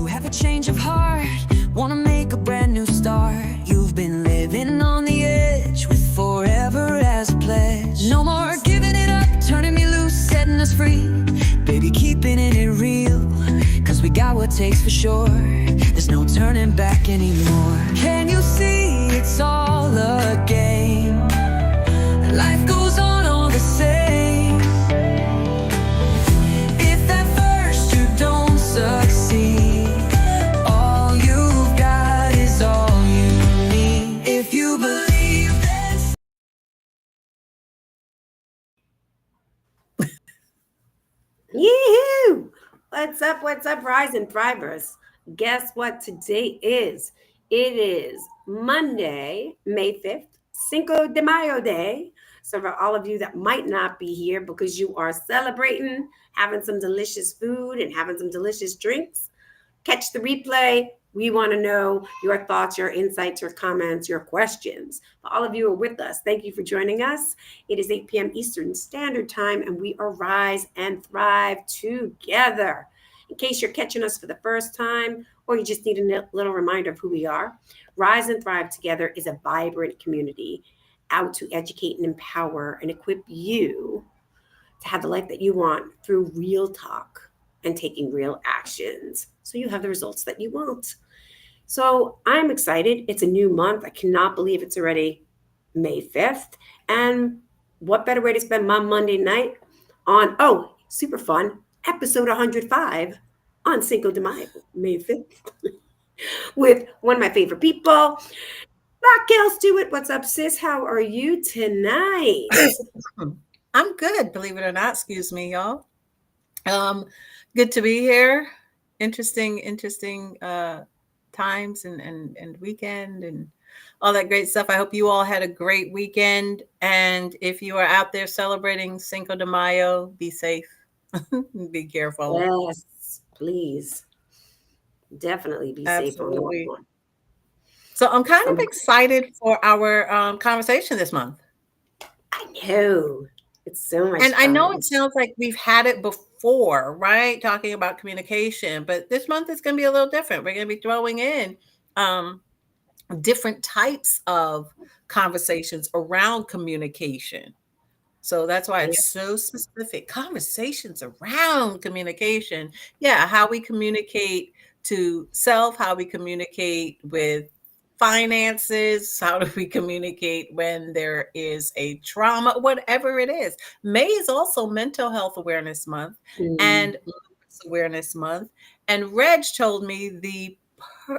have a change of heart, wanna make a brand new start. You've been living on the edge with forever as a pledge. No more giving it up, turning me loose, setting us free. Baby, keeping it real, cause we got what it takes for sure. There's no turning back anymore. Can you see it's all a game? Life goes on all the same. If at first you don't succeed, all you've got is all you need. If you believe this. Yee-hoo! What's up, Rise and Thrivers? Guess what today is? It is Monday, May 5th, Cinco de Mayo Day. So for all of you that might not be here because you are celebrating, having some delicious food and having some delicious drinks, catch the replay. We want to know your thoughts, your insights, your comments, your questions. For all of you who are with us, thank you for joining us. It is 8 p.m. Eastern Standard Time, and we are Rise and Thrive together. In case you're catching us for the first time, or you just need a little reminder of who we are, Rise and Thrive Together is a vibrant community out to educate and empower and equip you to have the life that you want through real talk and taking real actions so you have the results that you want. So I'm excited. It's a new month. I cannot believe it's already May 5th. And what better way to spend my Monday night on, super fun, episode 105 on Cinco de Mayo, May 5th, with one of my favorite people, Raquel Stuart. What's up, sis? How are you tonight? I'm good, believe it or not. Excuse me, y'all. Good to be here. Interesting times and weekend and all that great stuff. I hope you all had a great weekend. And if you are out there celebrating Cinco de Mayo, be safe. Be careful. Yes, please. Definitely be safe on that one. So I'm kind of excited for our conversation this month. I know. It's so much and fun. I know it sounds like we've had it before, right? Talking about communication, but this month is going to be a little different. We're going to be throwing in different types of conversations around communication. So that's why it's so specific. Conversations around communication. Yeah, how we communicate to self, how we communicate with finances, how do we communicate when there is a trauma, whatever it is. May is also Mental Health Awareness Month and Awareness Month. And Reg told me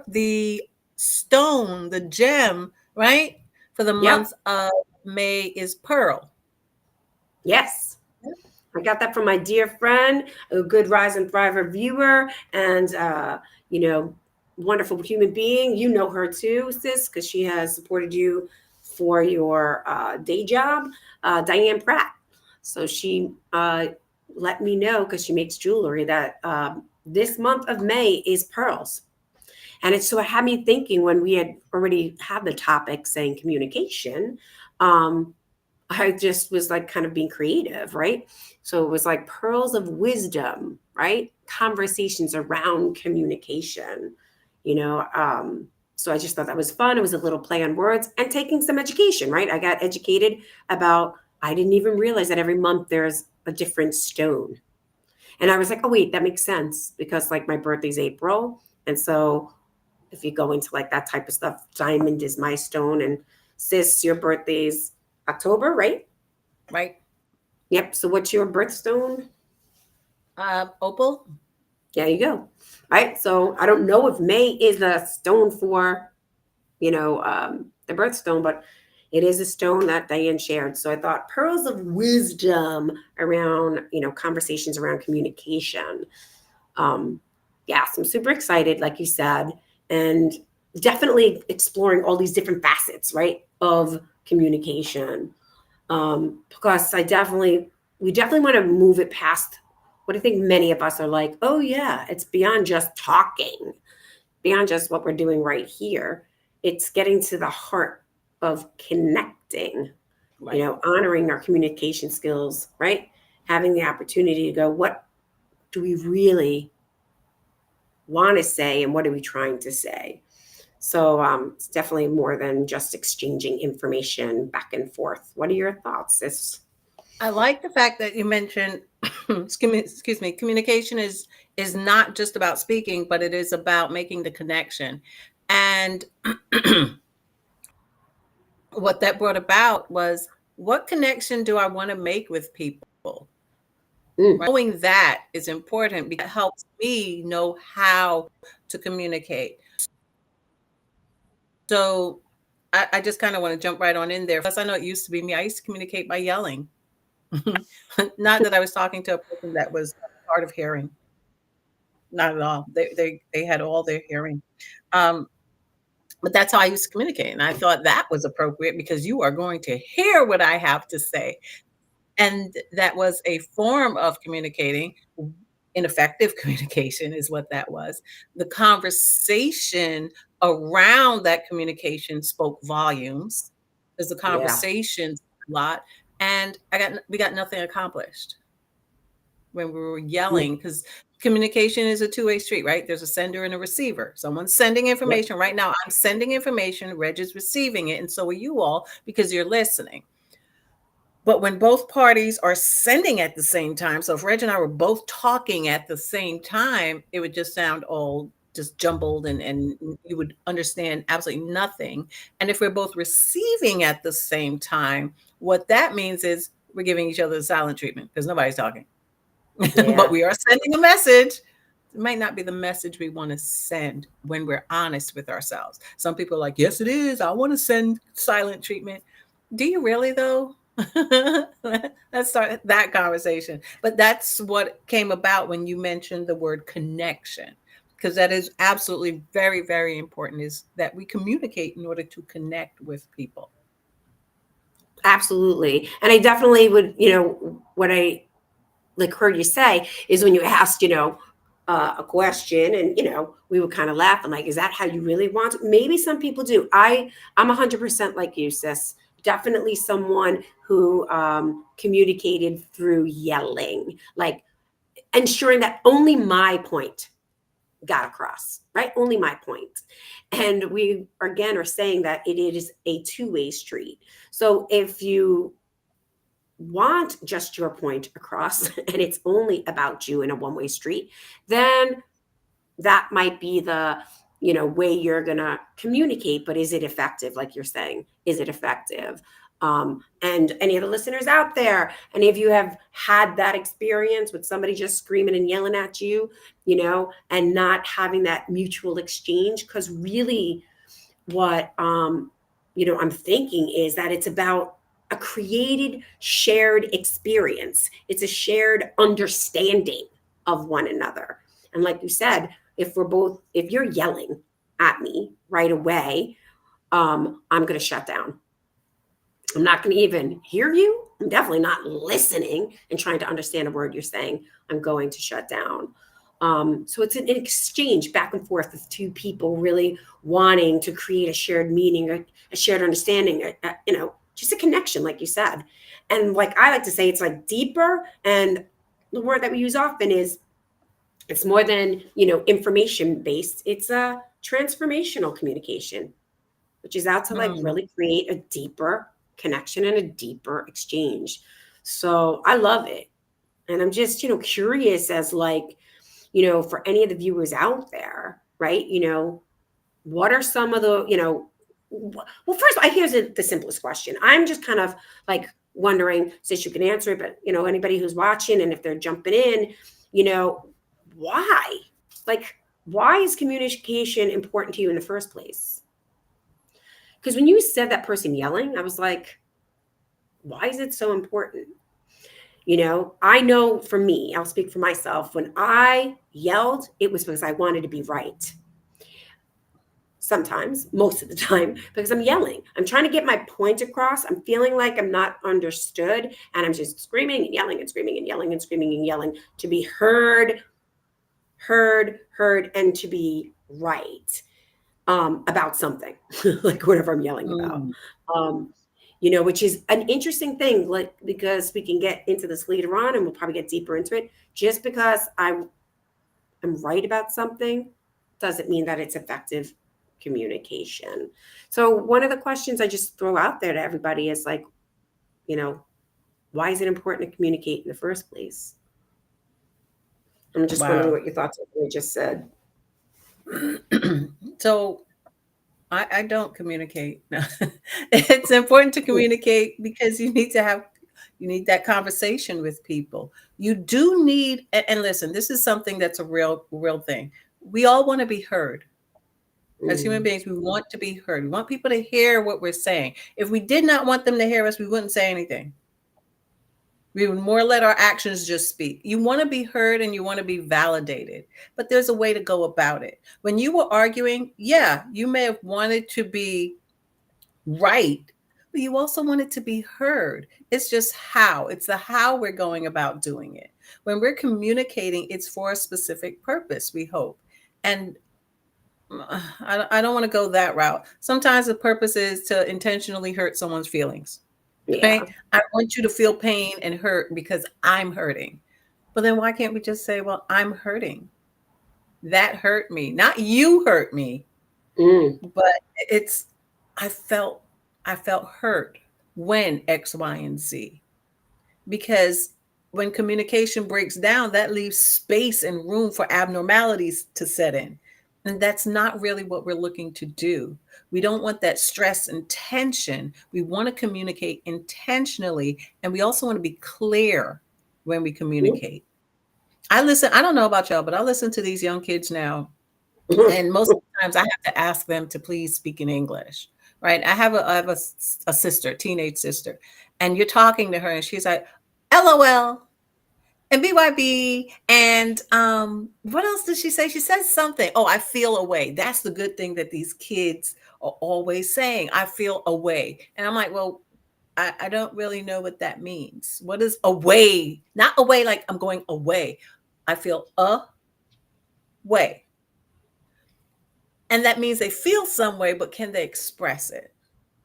the stone, the gem, right, for the month of May is pearl. Yes. I got that from my dear friend, a good Rise and Thriver viewer, and wonderful human being. You know her too, sis, because she has supported you for your day job, Diane Pratt. So she let me know, because she makes jewelry, that this month of May is pearls. And it sort of had me thinking, when we had already had the topic saying communication, I just was like kind of being creative, right? So it was like pearls of wisdom, right? Conversations around communication, so I just thought that was fun. It was a little play on words and taking some education, right? I got educated about, I didn't even realize that every month there's a different stone. And I was like, oh, wait, that makes sense, because like my birthday's April. And so if you go into like that type of stuff, diamond is my stone. And sis, your birthday's October, right? Right. Yep. So what's your birthstone? Opal. There you go. Right. So I don't know if May is a stone for, the birthstone, but it is a stone that Diane shared. So I thought pearls of wisdom around, conversations around communication. So I'm super excited, like you said, and definitely exploring all these different facets, right, of communication. Because we definitely want to move it past what I think many of us are like, oh yeah, it's beyond just talking, beyond just what we're doing right here. It's getting to the heart of connecting, right. Honoring our communication skills, right? Having the opportunity to go, what do we really want to say and what are we trying to say. So it's definitely more than just exchanging information back and forth. What are your thoughts, sis? I like the fact that you mentioned, excuse me, communication is not just about speaking, but it is about making the connection. And what that brought about was, what connection do I want to make with people? Mm, Knowing that is important because it helps me know how to communicate. So I just kind of want to jump right on in there. Plus, I know it used to be me. I used to communicate by yelling. Not that I was talking to a person that was hard of hearing. Not at all. They had all their hearing. Um, but that's how I used to communicate. And I thought that was appropriate because you are going to hear what I have to say. And that was a form of communicating. Ineffective communication is what that was. The conversation around that communication spoke volumes. There's a yeah. conversation a lot, and we got nothing accomplished when we were Mm, yelling, because communication is a two-way street, right? There's a sender and a receiver. Someone's sending yep. information right now. I'm sending information, Reg is receiving it, and so are you all because you're listening. But when both parties are sending at the same time, so if Reg and I were both talking at the same time, it would just sound all just jumbled, and you would understand absolutely nothing. And if we're both receiving at the same time, what that means is we're giving each other the silent treatment because nobody's talking. But Yeah. we are sending a message. It might not be the message we want to send when we're honest with ourselves. Some people are like, yes, it is. I want to send silent treatment. Do you really, though? Let's start that conversation. But that's what came about when you mentioned the word connection, because that is absolutely very, very important, is that we communicate in order to connect with people. Absolutely. And I definitely would, what I like heard you say is when you asked, a question and, we would kind of laugh and like, is that how you really want it? Maybe some people do. I'm 100% like you, sis. Definitely someone who communicated through yelling, like ensuring that only my point got across, right? Only my point. And we again are saying that it is a two-way street. So if you want just your point across and it's only about you in a one-way street, then that might be the way you're gonna communicate. But is it effective? Like you're saying, is it effective? And any of the listeners out there, any of you have had that experience with somebody just screaming and yelling at you, and not having that mutual exchange? Because really what I'm thinking is that it's about a created shared experience. It's a shared understanding of one another. And like you said, if you're yelling at me right away, I'm going to shut down. I'm not going to even hear you. I'm definitely not listening and trying to understand a word you're saying. I'm going to shut down. So it's an exchange back and forth of two people really wanting to create a shared meaning, a shared understanding, just a connection, like you said. And like I like to say, it's like deeper. And the word that we use often is it's more than, information based. It's a transformational communication, which is out to like Hmm. really create a deeper connection and a deeper exchange. So I love it. And I'm just, curious as like, for any of the viewers out there, right? What are some of the, well, first of all, here's the simplest question. I'm just kind of like wondering, since you can answer it, but, anybody who's watching and if they're jumping in, why? Like, why is communication important to you in the first place? Because when you said that person yelling, I was like, why is it so important? I know for me, I'll speak for myself. When I yelled, it was because I wanted to be right. Sometimes, most of the time, because I'm yelling. I'm trying to get my point across. I'm feeling like I'm not understood. And I'm just screaming and yelling and screaming and yelling and screaming and yelling to be heard, and to be right about something, like whatever I'm yelling about. Hmm. Um, which is an interesting thing, like because we can get into this later on and we'll probably get deeper into it. Just because I'm right about something doesn't mean that it's effective communication. So one of the questions I just throw out there to everybody is like, you know, why is it important to communicate in the first place? I'm just wondering Wow. what your thoughts are what I just said. So I don't communicate. No. It's important to communicate because you need that conversation with people. You do need, and listen, this is something that's a real thing. We all want to be heard. As human Mm. beings, we want to be heard. We want people to hear what we're saying. If we did not want them to hear us, we wouldn't say anything. We would more let our actions just speak. You want to be heard and you want to be validated, but there's a way to go about it. When you were arguing, yeah, you may have wanted to be right, but you also wanted to be heard. It's just how. It's the how we're going about doing it. When we're communicating, it's for a specific purpose, we hope. And I don't want to go that route. Sometimes the purpose is to intentionally hurt someone's feelings. Yeah. Right? I want you to feel pain and hurt because I'm hurting. But then why can't we just say, well, I'm hurting? That hurt me. Not you hurt me, Mm. but it's I felt I felt hurt when X, Y, and Z. Because when communication breaks down, that leaves space and room for abnormalities to set in. And that's not really what we're looking to do. We don't want that stress and tension. We want to communicate intentionally. And we also want to be clear when we communicate. I don't know about y'all, but I listen to these young kids now. And most of the times I have to ask them to please speak in English, right? I have a sister, teenage sister, and you're talking to her and she's like, LOL and BYB. And what else did she say? She says something. Oh, I feel away. That's the good thing that these kids are always saying. I feel away. And I'm like, well, I don't really know what that means. What is away? Not away like I'm going away. I feel away. And that means they feel some way, but can they express it?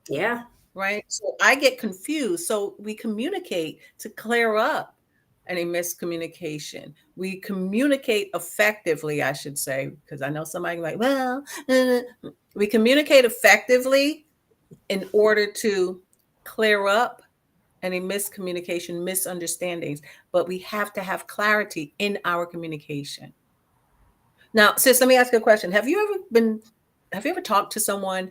Yeah. Right. So I get confused. So we communicate to clear up any miscommunication. We communicate effectively, I should say, because I know somebody like, well, we communicate effectively in order to clear up any miscommunication, misunderstandings, but we have to have clarity in our communication. Now, sis, let me ask you a question. Have you ever talked to someone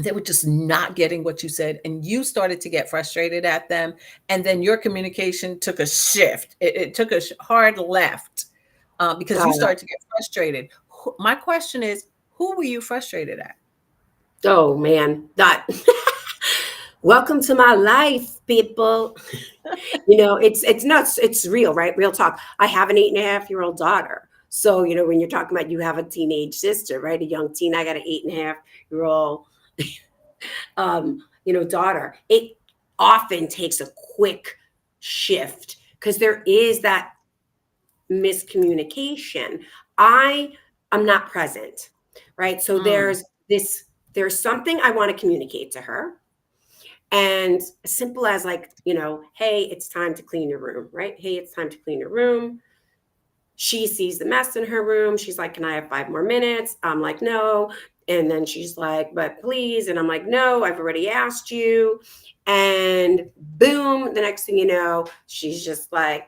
they were just not getting what you said and you started to get frustrated at them and then your communication took a shift, it took a hard left because you started to get frustrated? My question is, who were you frustrated at? Oh man, that welcome to my life, people. It's nuts. It's real, right? Real talk. I have an 8.5-year-old daughter. So, when you're talking about you have a teenage sister, right? A young teen. I got an 8.5-year-old daughter. It often takes a quick shift because there is that miscommunication. I'm not present, right? So Mm, there's something I want to communicate to her. And as simple as like, hey, it's time to clean your room, right? Hey, it's time to clean your room. She sees the mess in her room. She's like, can I have 5 more minutes? I'm like, no. And then she's like, but please. And I'm like, no, I've already asked you. And boom, the next thing you know, she's just like,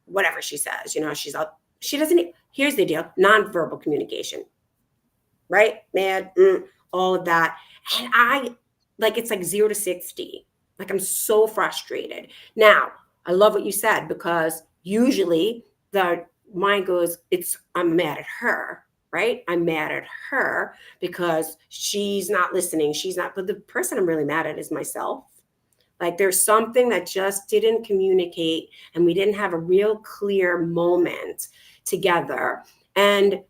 whatever she says, she doesn't, here's the deal, nonverbal communication, right? Mad, all of that. And it's like 0 to 60. Like I'm so frustrated. Now, I love what you said because usually the mind goes, I'm mad at her, right? I'm mad at her because she's not listening. But the person I'm really mad at is myself. Like there's something that just didn't communicate and we didn't have a real clear moment together. And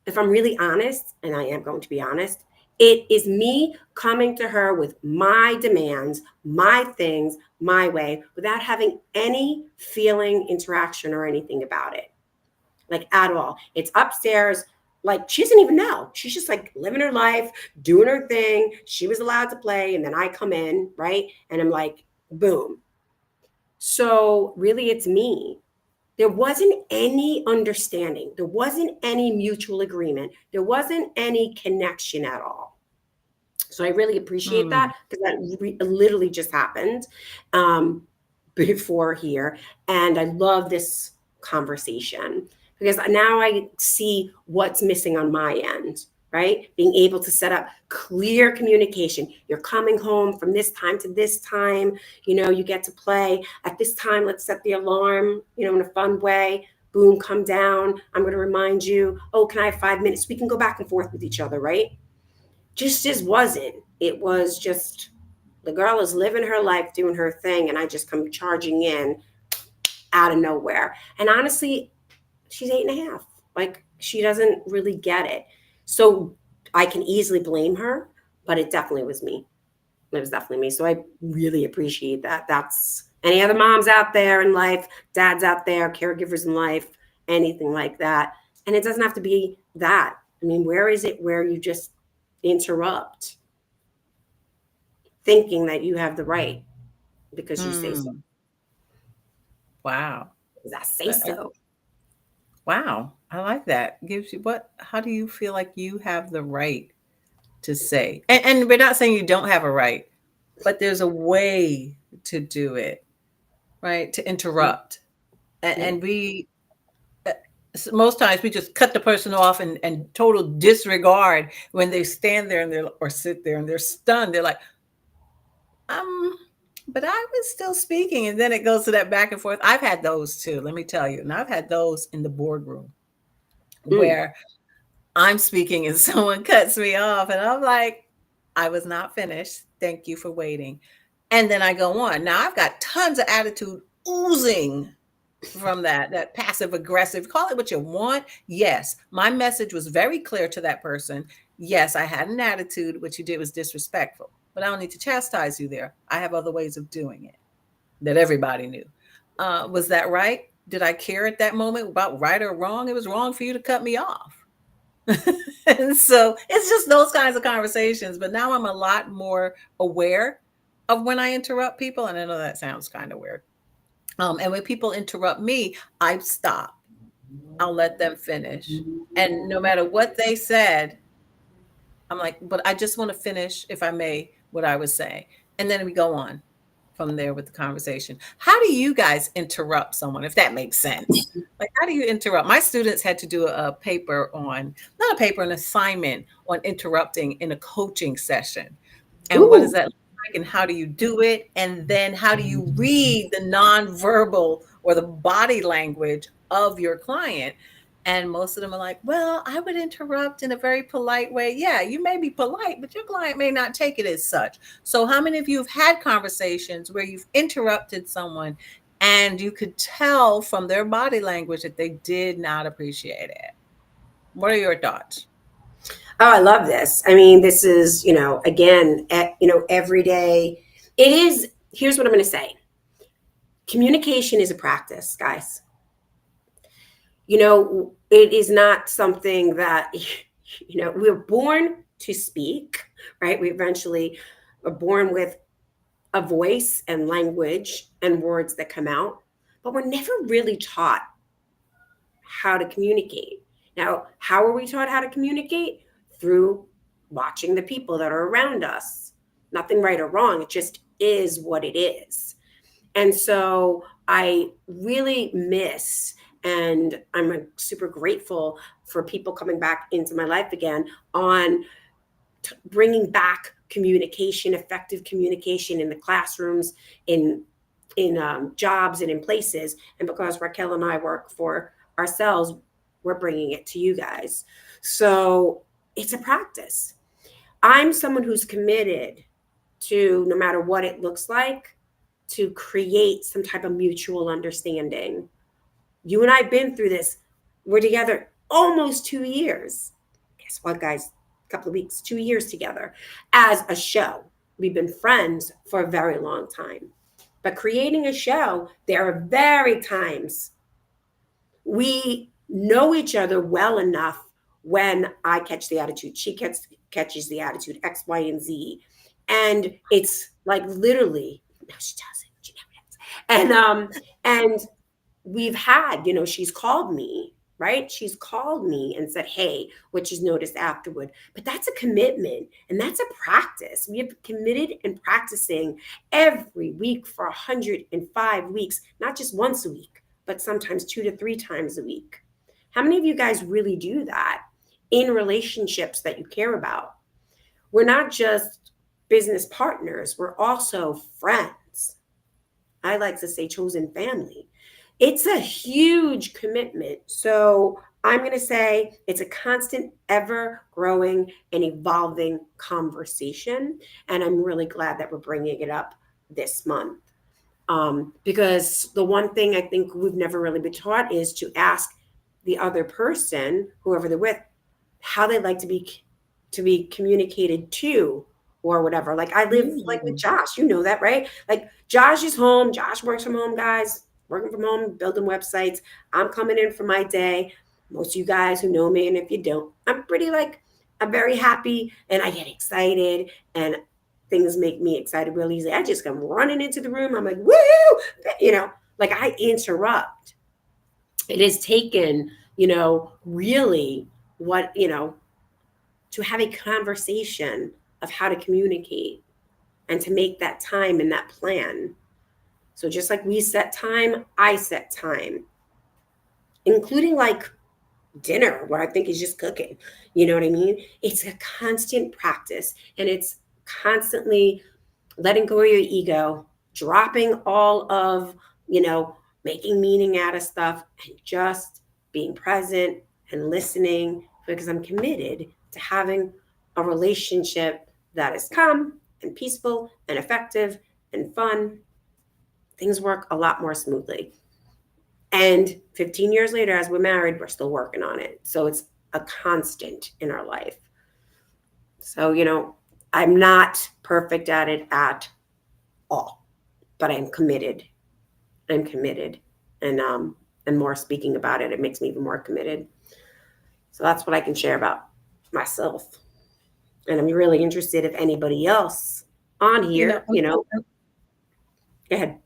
if I'm really honest, and I am going to be honest, it is me coming to her with my demands, my things, my way, without having any feeling, interaction, or anything about it, like at all. It's upstairs. Like she doesn't even know. She's just like living her life, doing her thing. She was allowed to play. And then I come in, right? And I'm like, boom. So really, it's me. there wasn't any understanding. There wasn't any mutual agreement. There wasn't any connection at all. So I really appreciate that, because that literally just happened before here. And I love this conversation, because now I see what's missing on my end, right? Being able to set up clear communication. You're coming home from this time to this time, you get to play at this time. Let's set the alarm, in a fun way. Boom, come down. I'm going to remind you, oh, can I have 5 minutes? We can go back and forth with each other, right? Just wasn't. It was just, the girl is living her life, doing her thing, and I just come charging in out of nowhere. And honestly, she's 8.5. Like, she doesn't really get it. So I can easily blame her, but it definitely was me. It was definitely me. So I really appreciate that. That's any other moms out there in life, dads out there, caregivers in life, anything like that. And it doesn't have to be that. I mean, where is it where you just interrupt, thinking that you have the right because you say so? Wow. Because I say so. Wow. I like that. Gives you how do you feel like you have the right to say? And we're not saying you don't have a right, but there's a way to do it, right? To interrupt. And we, most times we just cut the person off and total disregard when they stand there or sit there and they're stunned. They're like, but I was still speaking. And then it goes to that back and forth. I've had those too, let me tell you. And I've had those in the boardroom where I'm speaking and someone cuts me off and I'm like, I was not finished. Thank you for waiting. And then I go on. Now I've got tons of attitude oozing from that passive aggressive, call it what you want. Yes, my message was very clear to that person. Yes, I had an attitude. What you did was disrespectful, but I don't need to chastise you there. I have other ways of doing it that everybody knew. Was that right? Did I care at that moment about right or wrong? It was wrong for you to cut me off. And so it's just those kinds of conversations. But now I'm a lot more aware of when I interrupt people. And I know that sounds kind of weird. And when people interrupt me, I stop. I'll let them finish. And no matter what they said, I'm like, but I just want to finish, if I may, what I was saying. And then we go on from there with the conversation. How do you guys interrupt someone, if that makes sense? Like, how do you interrupt? My students had to do a paper on, not a paper, an assignment on interrupting in a coaching session. And what does that look like, and how do you do it? And then how do you read the nonverbal or the body language of your client? And most of them are like, well, I would interrupt in a very polite way. Yeah, you may be polite, but your client may not take it as such. So how many of you have had conversations where you've interrupted someone and you could tell from their body language that they did not appreciate it? What are your thoughts? Oh, I love this. I mean, this is, again, every day. It is, here's what I'm going to say. Communication is a practice, guys. It is not something that, we're born to speak, right? We eventually are born with a voice and language and words that come out, but we're never really taught how to communicate. Now, how are we taught how to communicate? Through watching the people that are around us. Nothing right or wrong. It just is what it is. And so I really miss, and I'm super grateful for people coming back into my life again on bringing back communication, effective communication in the classrooms, in jobs and in places. And because Raquel and I work for ourselves, we're bringing it to you guys. So it's a practice. I'm someone who's committed to, no matter what it looks like, to create some type of mutual understanding. You and I have been through this. We're together almost 2 years. Guess what, guys? A couple of weeks, 2 years together as a show. We've been friends for a very long time. But creating a show, there are very times we know each other well enough when I catch the attitude, she catches the attitude, X, Y, and Z. And it's like literally, no, she doesn't. She never does. And we've had, she's called me, right? She's called me and said, hey, what she's noticed afterward. But that's a commitment and that's a practice. We have committed and practicing every week for 105 weeks, not just once a week, but sometimes 2 to 3 times a week. How many of you guys really do that in relationships that you care about? We're not just business partners, we're also friends. I like to say chosen family. It's a huge commitment. So I'm going to say it's a constant, ever growing and evolving conversation. And I'm really glad that we're bringing it up this month. Because the one thing I think we've never really been taught is to ask the other person, whoever they're with, how they like to be communicated to or whatever. Like I live like with Josh, you know that, right? Like Josh is home. Josh works from home, guys, working from home, building websites. I'm coming in for my day. Most of you guys who know me, and if you don't, I'm very happy and I get excited and things make me excited real easy. I just come running into the room. I'm like, woo, like I interrupt. It has taken, really what, to have a conversation of how to communicate and to make that time and that plan. So just like we set time, I set time, including like dinner, where I think is just cooking. You know what I mean? It's a constant practice and it's constantly letting go of your ego, dropping all of, making meaning out of stuff and just being present and listening because I'm committed to having a relationship that is calm and peaceful and effective and fun. Things work a lot more smoothly. And 15 years later, as we're married, we're still working on it. So it's a constant in our life. So, I'm not perfect at it at all, but I'm committed. I'm committed. And more speaking about it, it makes me even more committed. So that's what I can share about myself. And I'm really interested if anybody else on here, go ahead.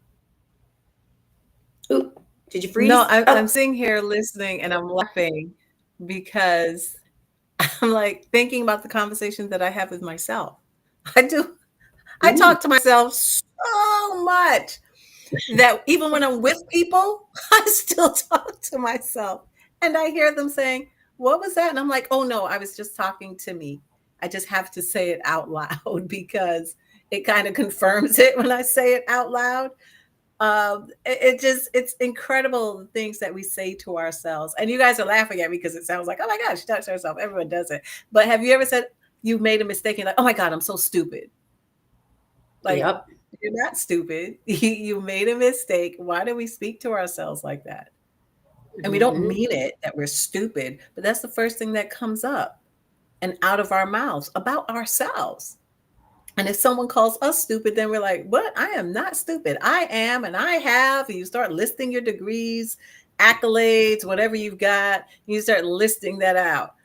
Ooh, did you freeze? No, I'm sitting here listening and I'm laughing because I'm like thinking about the conversations that I have with myself. I do. I talk to myself so much that even when I'm with people, I still talk to myself. And I hear them saying, what was that? And I'm like, oh no, I was just talking to me. I just have to say it out loud because it kind of confirms it when I say it out loud. It's incredible the things that we say to ourselves. And you guys are laughing at me because it sounds like, oh my gosh, she talks to herself. Everyone does it. But have you ever said you made a mistake and like, oh my God, I'm so stupid? Like, Yep. You're not stupid. You made a mistake. Why do we speak to ourselves like that? And we don't mean it that we're stupid, but that's the first thing that comes up and out of our mouths about ourselves. And if someone calls us stupid, then we're like, what? I am not stupid. I am, and I have. And you start listing your degrees, accolades, whatever you've got. You start listing that out.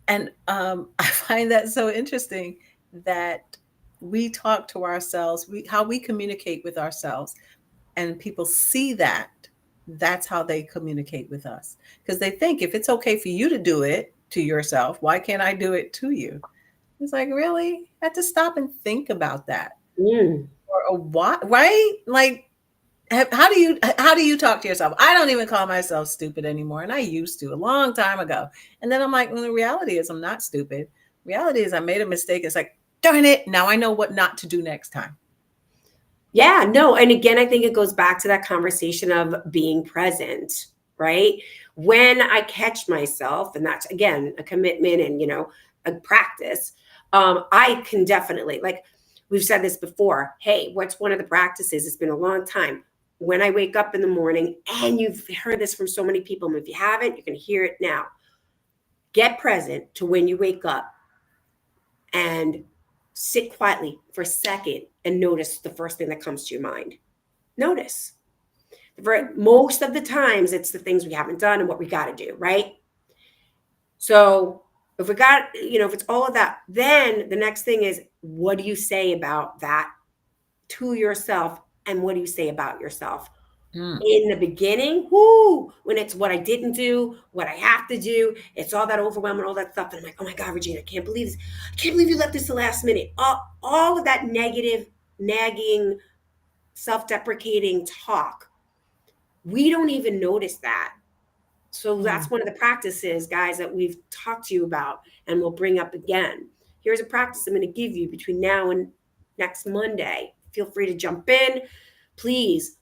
And I find that so interesting that we talk to ourselves, how we communicate with ourselves, and people see that. That's how they communicate with us. Because they think if it's okay for you to do it to yourself, why can't I do it to you? It's like, really? I have to stop and think about that. Or what, right? Like, how do you talk to yourself? I don't even call myself stupid anymore. And I used to a long time ago. And then I'm like, well, the reality is I'm not stupid. Reality is I made a mistake. It's like, darn it. Now I know what not to do next time. Yeah, no. And again, I think it goes back to that conversation of being present, right? When I catch myself, and that's again, a commitment and, a practice, I can definitely, like we've said this before. Hey, what's one of the practices? It's been a long time. When I wake up in the morning, and you've heard this from so many people, and if you haven't, you can hear it now. Get present to when you wake up and sit quietly for a second and notice the first thing that comes to your mind. Notice. Most of the times, it's the things we haven't done and what we got to do, right? So if we got, if it's all of that, then the next thing is, what do you say about that to yourself? And what do you say about yourself? Mm. In the beginning, whoo, when it's what I didn't do, what I have to do, it's all that overwhelm and all that stuff. And I'm like, oh my God, Regina, I can't believe this. I can't believe you left this the last minute. All of that negative, nagging, self-deprecating talk. We don't even notice that. So that's Mm. one of the practices, guys, that we've talked to you about and we'll bring up again. Here's a practice I'm going to give you between now and next Monday. Feel free to jump in. Please,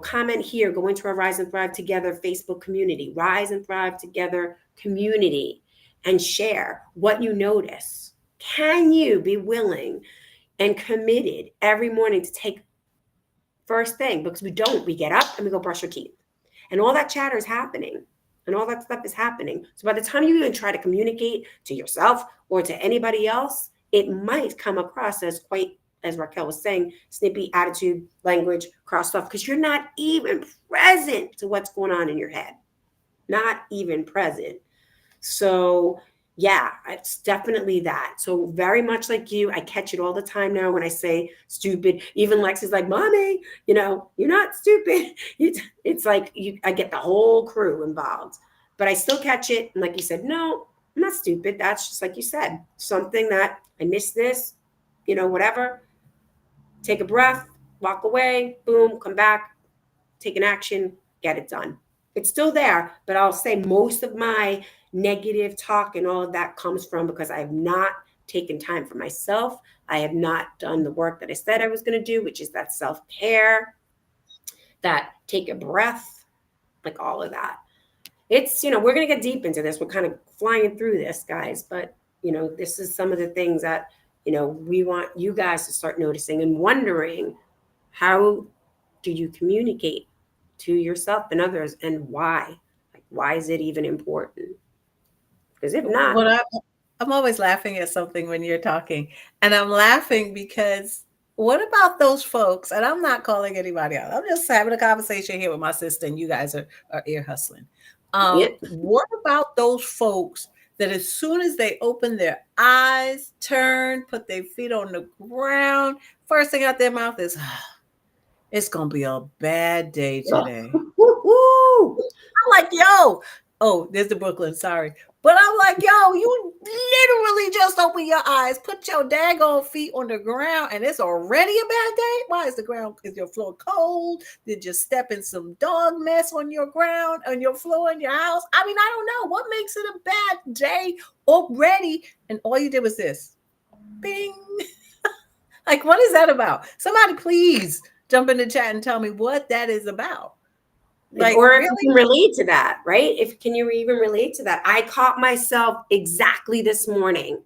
comment here. Go into our Rise and Thrive Together Facebook community, Rise and Thrive Together community, and share what you notice. Can you be willing and committed every morning to take first thing? Because we don't. We get up and we go brush our teeth. And all that chatter is happening. And all that stuff is happening. So by the time you even try to communicate to yourself or to anybody else, it might come across as quite, as Raquel was saying, snippy attitude, language, cross stuff, because you're not even present to what's going on in your head. Not even present. So yeah, it's definitely that. So very much like you, I catch it all the time now when I say stupid. Even Lex is like, "Mommy, you're not stupid." It's like I get the whole crew involved, but I still catch it. And like you said, no, I'm not stupid. That's just like you said, something that I missed this, whatever. Take a breath, walk away, boom, come back, take an action, get it done. It's still there, but I'll say most of my negative talk and all of that comes from because I have not taken time for myself. I have not done the work that I said I was going to do, which is that self-care, that take a breath, like all of that. It's, we're going to get deep into this. We're kind of flying through this, guys, but this is some of the things that, we want you guys to start noticing and wondering, how do you communicate to yourself and others, and why? Like, why is it even important? Because if not, What I'm always laughing at something when you're talking, and I'm laughing because what about those folks? And I'm not calling anybody out. I'm just having a conversation here with my sister, and you guys are ear hustling. yeah, What about those folks that as soon as they open their eyes, turn, put their feet on the ground, first thing out their mouth is, "It's gonna be a bad day today." woo-hoo. I'm like, yo, oh, there's the Brooklyn, sorry. But I'm like, yo, you literally just open your eyes, put your daggone feet on the ground, and it's already a bad day. Why is your floor cold? Did you step in some dog mess on your ground, on your floor in your house? I mean, I don't know. What makes it a bad day already? And all you did was this. Bing. Like, what is that about? Somebody please jump in the chat and tell me what that is about. Like, Or if you really? can relate to that, right? If can you even relate to that? I caught myself exactly this morning.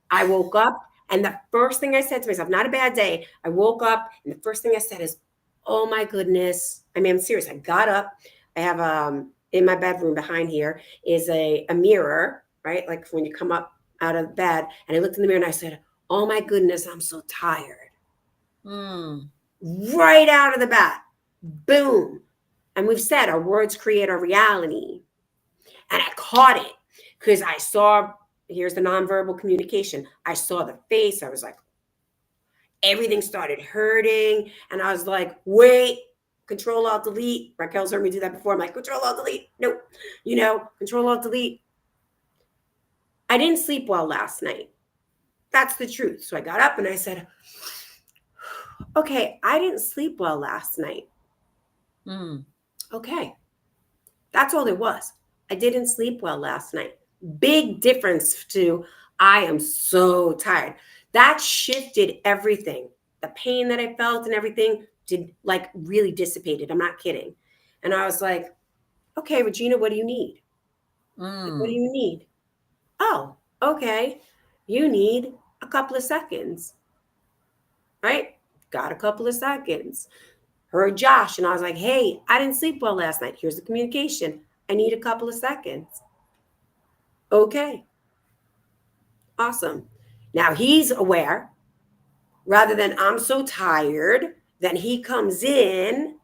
I woke up and the first thing I said to myself, not a bad day. I woke up and the first thing I said is, "Oh my goodness." I mean, I'm serious. I got up. I have in my bedroom behind here is a mirror, right? Like when you come up out of bed, and I looked in the mirror and I said, "Oh my goodness, I'm so tired." Mm. Right out of the bat. Boom. And we've said our words create our reality. And I caught it because I saw, here's the nonverbal communication. I saw the face. I was like, everything started hurting. And I was like, wait, Control Alt Delete. Raquel's heard me do that before. I'm like, Control Alt Delete. Nope. Control Alt Delete. I didn't sleep well last night. That's the truth. So I got up and I said, okay, I didn't sleep well last night. Mm. Okay. That's all there was. I didn't sleep well last night. Big difference to I am so tired. That shifted everything. The pain that I felt and everything really dissipated. I'm not kidding. And I was like, okay, Regina, what do you need? Like, what do you need? Oh, okay. You need a couple of seconds, right? Got a couple of seconds. Heard Josh, and I was like, hey, I didn't sleep well last night. Here's the communication. I need a couple of seconds. Okay. Awesome. Now he's aware. Rather than I'm so tired, then he comes in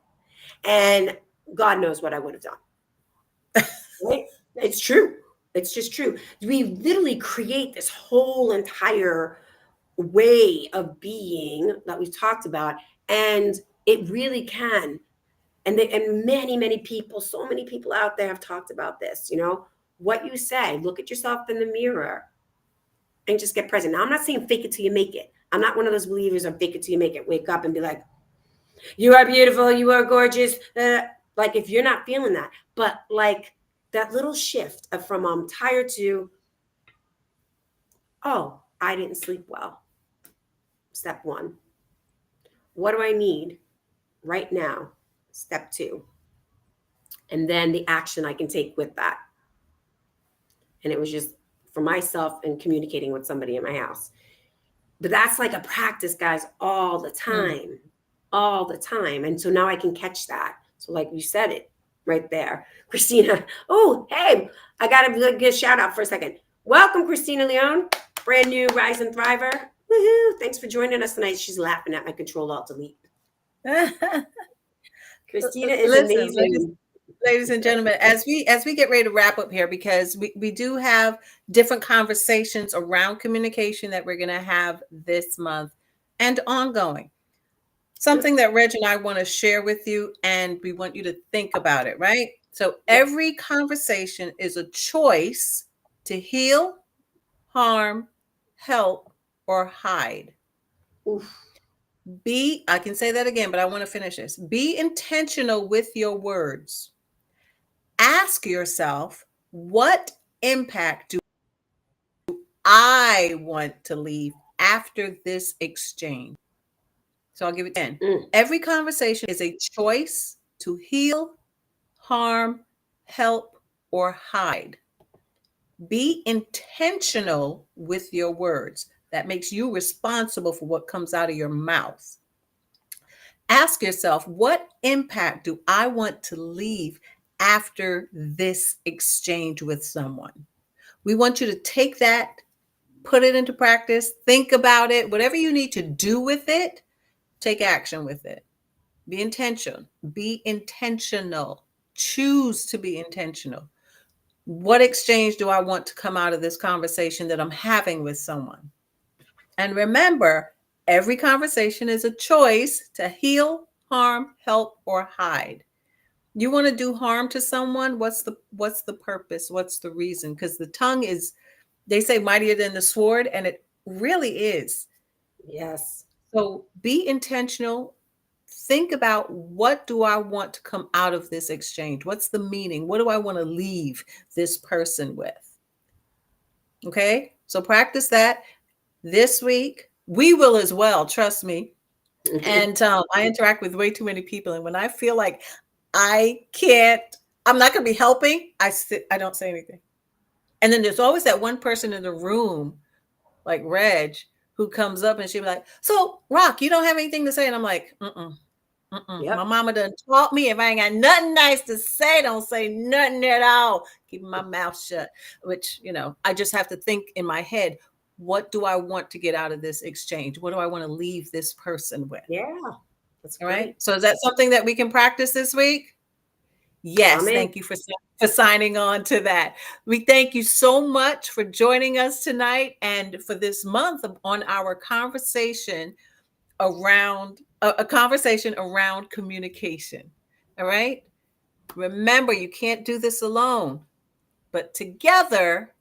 and God knows what I would have done. Right? It's true. It's just true. We literally create this whole entire way of being that we've talked about. And it really can And many people, so many people out there have talked about this, what you say, look at yourself in the mirror and just get present. Now, I'm not saying fake it till you make it. I'm not one of those believers of fake it till you make it. Wake up and be like, you are beautiful, you are gorgeous. Like, if you're not feeling that, but like that little shift from I'm tired to, oh, I didn't sleep well. Step one. What do I need right now? Step two. And then the action I can take with that. And it was just for myself and communicating with somebody in my house. But that's like a practice, guys, all the time, all the time. And so now I can catch that. So like you said it right there, Christina. Oh, hey, I got to give a shout out for a second. Welcome, Christina Leone, brand new Rise and Thriver. Woohoo. Thanks for joining us tonight. She's laughing at my Control-Alt-Delete. Christina is amazing. Ladies and gentlemen, as we get ready to wrap up here, because we do have different conversations around communication that we're going to have this month and ongoing. Something that Reg and I want to share with you, and we want you to think about it, right? So every conversation is a choice to heal, harm, help, or hide. Oof. I can say that again, but I want to finish this. Be intentional with your words. Ask yourself, what impact do I want to leave after this exchange? So I'll give it 10. Every conversation is a choice to heal, harm, help, or hide. Be intentional with your words. That makes you responsible for what comes out of your mouth. Ask yourself, what impact do I want to leave after this exchange with someone? We want you to take that, put it into practice, think about it, whatever you need to do with it, take action with it. Be intentional. Be intentional. Choose to be intentional. What exchange do I want to come out of this conversation that I'm having with someone? And remember, every conversation is a choice to heal, harm, help, or hide. You want to do harm to someone? What's the purpose? What's the reason? Because the tongue is, they say, mightier than the sword, and it really is. Yes. So be intentional. Think about, what do I want to come out of this exchange? What's the meaning? What do I want to leave this person with? Okay, so practice that this week. We will as well, trust me. And I interact with way too many people. And when I feel like I'm not going to be helping, I don't say anything. And then there's always that one person in the room, like Reg, who comes up and she'll be like, so Rock, you don't have anything to say? And I'm like, Yep. My mama done taught me, if I ain't got nothing nice to say, don't say nothing at all. Keeping my mouth shut, which, I just have to think in my head, what do I want to get out of this exchange? What do I want to leave this person with? Yeah. That's all great. right. So is that something that we can practice this week? Yes. Thank you for signing on to that. We thank you so much for joining us tonight and for this month on our conversation around a conversation around communication. All right. Remember, you can't do this alone, but together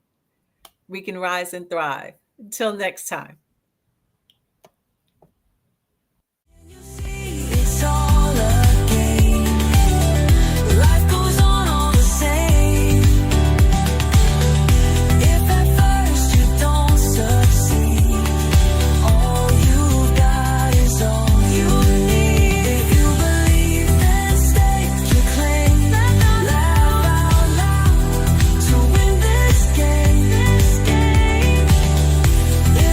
we can rise and thrive. Until next time.